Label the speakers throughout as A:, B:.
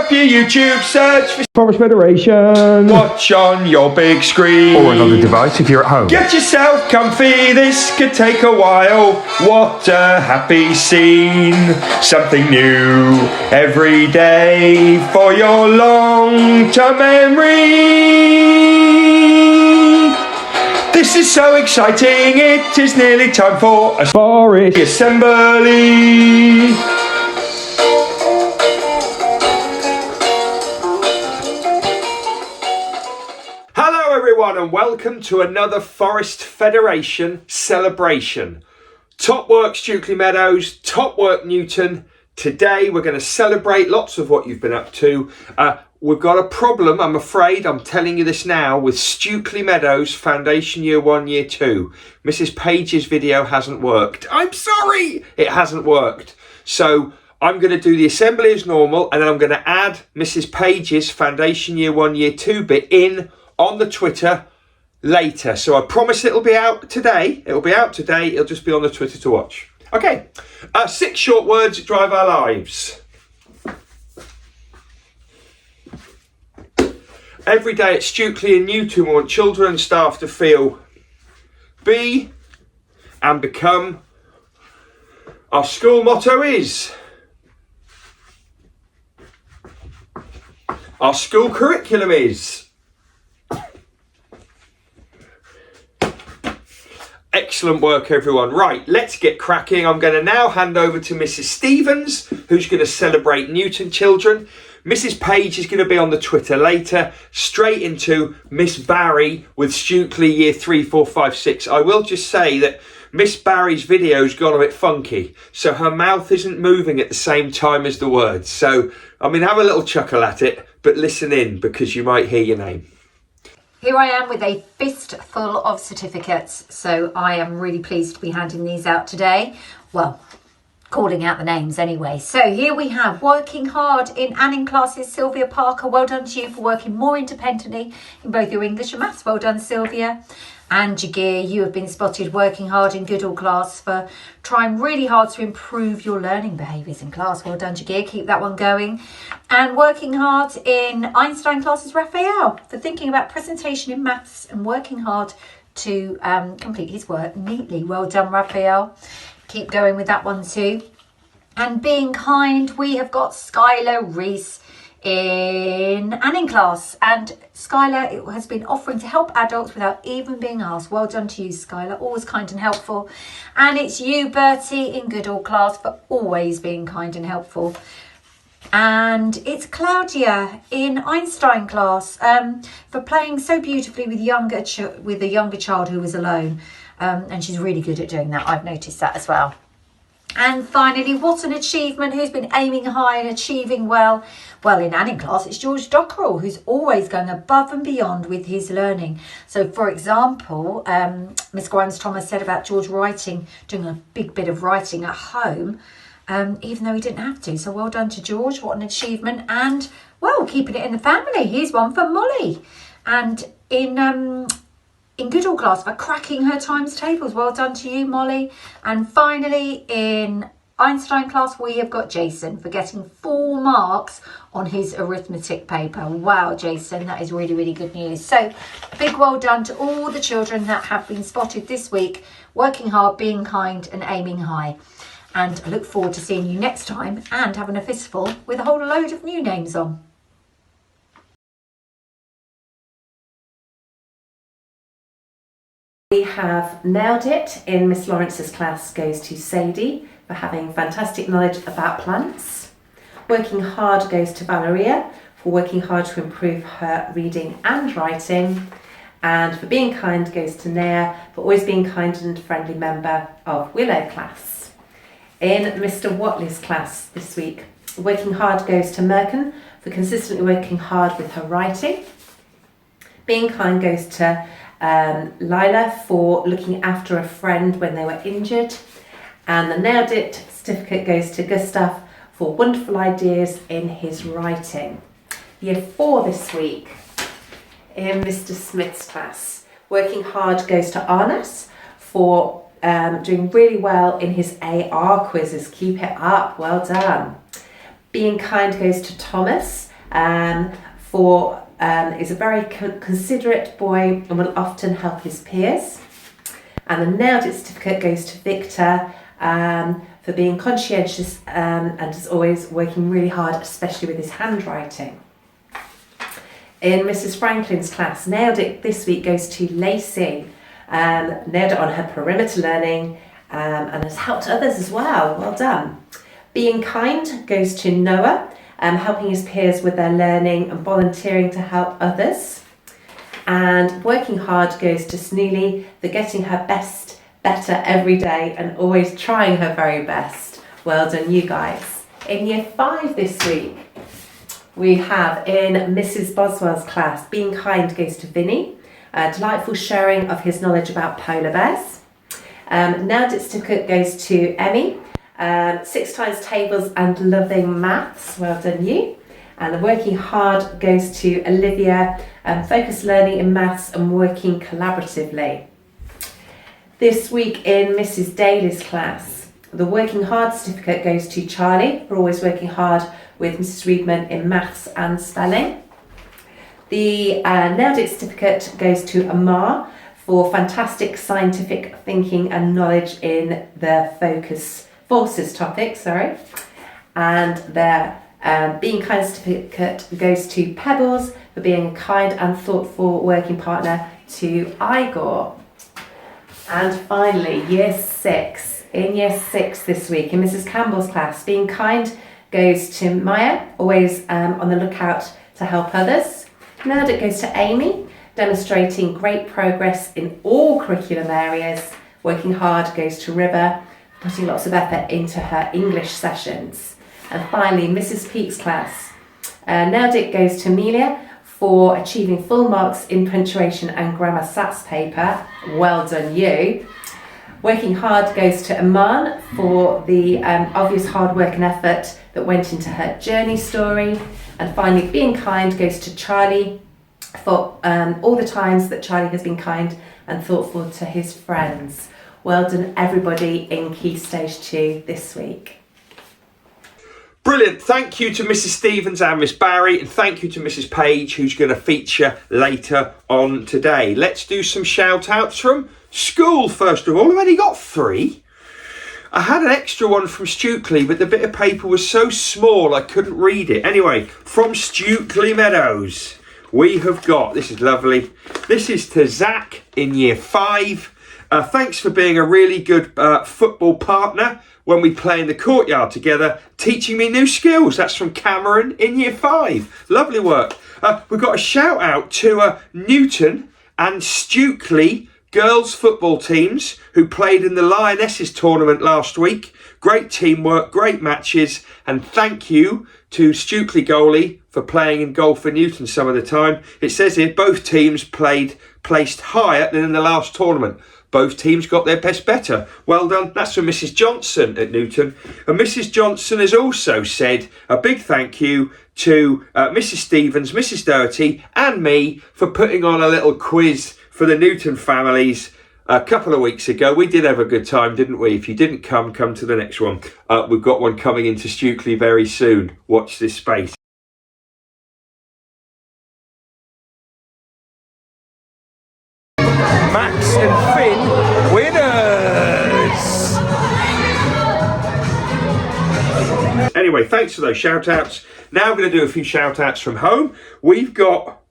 A: up your YouTube, search for
B: Forest Federation.
A: watch on your big screen.
B: Or another device if you're at home.
A: Get yourself comfy, this could take a while. What a happy scene. Something new every day for your long-term memory. This is so exciting, it is nearly time for a
B: Forest
A: assembly. Hello everyone and welcome to another Forest Federation celebration. Top work Stukely Meadows, top work Newton. Today we're going to celebrate lots of what you've been up to. We've got a problem, I'm afraid, I'm telling you this now, with Stukely Meadows Foundation Year 1, Year 2. Mrs. Page's video hasn't worked. I'm sorry, it hasn't worked. So I'm going to do the assembly as normal and then I'm going to add Mrs. Page's Foundation Year 1, Year 2 bit in on the Twitter later. So I promise it'll be out today. It'll just be on the Twitter to watch. Okay, 6 short words that drive our lives. Every day at Stukely and Newton we want children and staff to feel, be and become. Our school motto is, our school curriculum is. Excellent work everyone. Right, let's get cracking. I'm going to now hand over to Mrs. Stevens, who's going to celebrate Newton children. Mrs. Page is going to be on the Twitter later. Straight into Miss Barry with Stukely Year 3, 4, 5, 6. I will just say that Miss Barry's video's gone a bit funky, so her mouth isn't moving at the same time as the words. So, I mean, have a little chuckle at it, but listen in because you might hear your name.
C: Here I am with a fistful of certificates, so I am really pleased to be handing these out today. Well, calling out the names anyway. So here we have working hard in Anning classes, Sylvia Parker. Well done to you for working more independently in both your English and maths. Well done, Sylvia. And Jagir, you have been spotted working hard in Goodall class for trying really hard to improve your learning behaviours in class. Well done, Jagir. Keep that one going. And working hard in Einstein classes, Raphael, for thinking about presentation in maths and working hard to complete his work neatly. Well done, Raphael. Keep going with that one too. And being kind, we have got Skylar Reese in Anning class, and Skylar has been offering to help adults without even being asked. Well done to you, Skylar, always kind and helpful. And it's you, Bertie, in Goodall class for always being kind and helpful. And it's Claudia in Einstein class for playing so beautifully with a younger child who was alone, and she's really good at doing that. I've noticed that as well. And finally, what an achievement, who's been aiming high and achieving well. Well, in Anning class, it's George Dockerell, who's always going above and beyond with his learning. So, for example, Miss Grimes-Thomas said about George doing a big bit of writing at home, even though he didn't have to. So well done to George, what an achievement. And, well, keeping it in the family, here's one for Molly. And in Goodall class for cracking her times tables. Well done to you, Molly. And finally, in Einstein class, we have got Jason for getting 4 marks on his arithmetic paper. Wow, Jason, that is really, really good news. So, big well done to all the children that have been spotted this week, working hard, being kind and aiming high. And I look forward to seeing you next time and having a fistful with a whole load of new names on.
D: We have nailed it in Miss Lawrence's class goes to Sadie for having fantastic knowledge about plants. Working hard goes to Valeria for working hard to improve her reading and writing. And for being kind goes to Naya for always being kind and friendly member of Willow class. In Mr. Watley's class this week, working hard goes to Merkin for consistently working hard with her writing. Being kind goes to Lila for looking after a friend when they were injured, and the Nailed It certificate goes to Gustav for wonderful ideas in his writing. Year 4 this week in Mr. Smith's class, working hard goes to Arnas for doing really well in his AR quizzes. Keep it up, well done. Being kind goes to Thomas is a very considerate boy and will often help his peers. And the Nailed It certificate goes to Victor for being conscientious and is always working really hard, especially with his handwriting. In Mrs. Franklin's class, Nailed It this week goes to Lacey. Nailed it on her perimeter learning and has helped others as well. Well done. Being Kind goes to Noah, helping his peers with their learning and volunteering to help others. And Working Hard goes to Sneely for getting her better every day and always trying her very best. Well done, you guys. In Year 5 this week, we have in Mrs. Boswell's class, Being Kind goes to Vinny, a delightful sharing of his knowledge about polar bears. Nailed It certificate goes to Emmy, 6 times tables and loving maths. Well done, you. And the Working Hard goes to Olivia, focused learning in maths and working collaboratively. This week in Mrs. Daly's class, the Working Hard certificate goes to Charlie for always working hard with Mrs. Reedman in maths and spelling. The Nailed It certificate goes to Amar for fantastic scientific thinking and knowledge in the forces topic. And the Being Kind certificate goes to Pebbles for being a kind and thoughtful working partner to Igor. And finally, Year 6. In Year 6 this week, in Mrs. Campbell's class, Being Kind goes to Maya, always on the lookout to help others. Nailed It goes to Amy, demonstrating great progress in all curriculum areas. Working Hard goes to River, putting lots of effort into her English sessions. And finally, Mrs. Peake's class. Nailed It goes to Amelia for achieving full marks in punctuation and grammar SATs paper. Well done, you. Working Hard goes to Aman for the obvious hard work and effort that went into her journey story. And finally, Being Kind goes to Charlie for all the times that Charlie has been kind and thoughtful to his friends. Well done, everybody in Key Stage 2 this week.
A: Brilliant. Thank you to Mrs. Stevens and Miss Barry, and thank you to Mrs. Page, who's going to feature later on today. Let's do some shout outs from school first of all. I've only got 3. I had an extra one from Stukely, but the bit of paper was so small I couldn't read it. Anyway, from Stukely Meadows, we have got, this is lovely, this is to Zach in Year 5. Thanks for being a really good football partner when we play in the courtyard together, teaching me new skills. That's from Cameron in Year 5. Lovely work. We've got a shout out to Newton and Stukely girls football teams who played in the Lionesses tournament last week. Great teamwork, great matches, and thank you to Stukely goalie for playing in goal for Newton some of the time. It says here both teams placed higher than in the last tournament. Both teams got their best better. Well done. That's from Mrs. Johnson at Newton. And Mrs. Johnson has also said a big thank you to Mrs. Stevens, Mrs. Doherty and me for putting on a little quiz for the Newton families a couple of weeks ago. We did have a good time, didn't we? If you didn't come to the next one. We've got one coming into Stukely very soon. Watch this space.
B: Max and Finn, winners!
A: Anyway, thanks for those shout outs. Now I'm going to do a few shout outs from home. We've got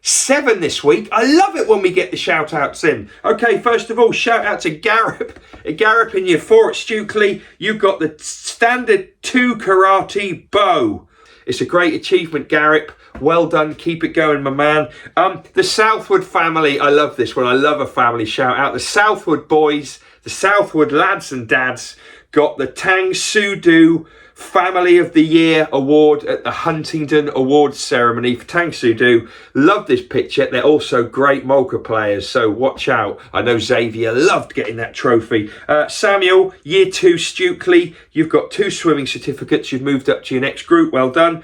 A: 7 this week. I love it when we get the shout outs in. Okay, first of all, shout out to Garrep. Garrep in Year 4 at Stukely. You've got the standard 2 karate bow. It's a great achievement, Garrep. Well done. Keep it going, my man. The Southwood family. I love this one. I love a family shout out. The Southwood boys, the Southwood lads and dads got the Tang Soo Do Family of the Year award at the Huntingdon Awards ceremony for Tang Soo Do. Love this picture. They're also great Molka players, so watch out. I know Xavier loved getting that trophy. Samuel, Year 2 Stukely, you've got 2 swimming certificates. You've moved up to your next group. Well done.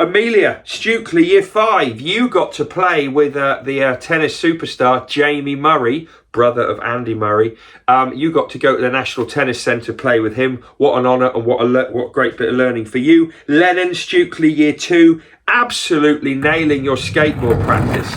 A: Amelia, Stukely, Year 5, you got to play with the tennis superstar Jamie Murray. brother of Andy Murray. You got to go to the National Tennis Centre, play with him. What an honour and what a great bit of learning for you. Lennon, Stukely, Year 2, absolutely nailing your skateboard practice.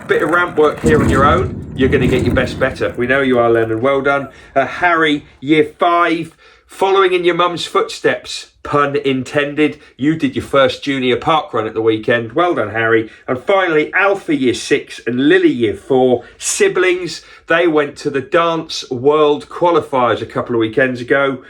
A: Bit of ramp work here on your own. You're going to get your best better. We know you are, Lennon. Well done. Harry, Year 5, following in your mum's footsteps. Pun intended. You did your first junior park run at the weekend. Well done, Harry. And finally, Alpha Year 6 and Lily Year 4, siblings. They went to the Dance World Qualifiers a couple of weekends ago.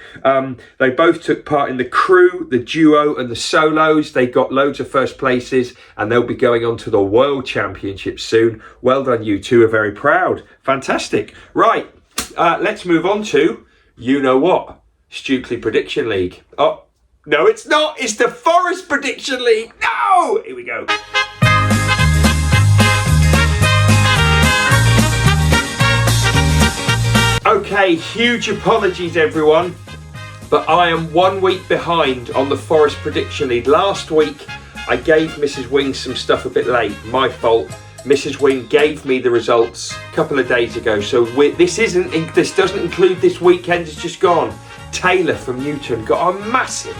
A: They both took part in the crew, the duo and the solos. They got loads of first places and they'll be going on to the World Championships soon. Well done, you two are very proud. Fantastic. Right, let's move on to, you know what, Stukely Prediction League. Oh, no, it's not. It's the Forest Prediction League. No! Here we go. Okay, huge apologies, everyone. But I am 1 week behind on the Forest Prediction League. Last week, I gave Mrs. Wing some stuff a bit late. My fault. Mrs. Wing gave me the results a couple of days ago. So this doesn't include this weekend. It's just gone. Taylor from Newton got a massive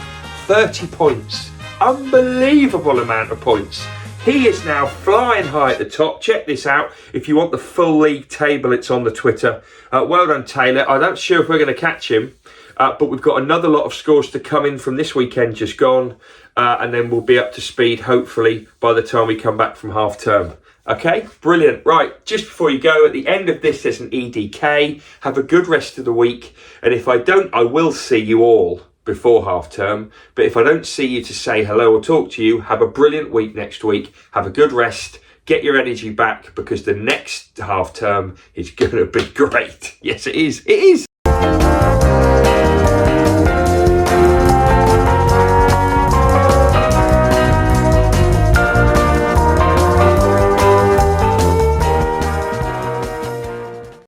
A: 30 points. Unbelievable amount of points. He is now flying high at the top. Check this out. If you want the full league table, it's on the Twitter. Well done, Taylor. I'm not sure if we're going to catch him, but we've got another lot of scores to come in from this weekend just gone. And then we'll be up to speed, hopefully, by the time we come back from half term. Okay, brilliant. Right, just before you go, at the end of this, there's an EDK. Have a good rest of the week. And if I don't, I will see you all before half term. But if I don't see you to say hello or talk to you, have a brilliant week next week. Have a good rest. Get your energy back because the next half term is going to be great. Yes, it is. It is.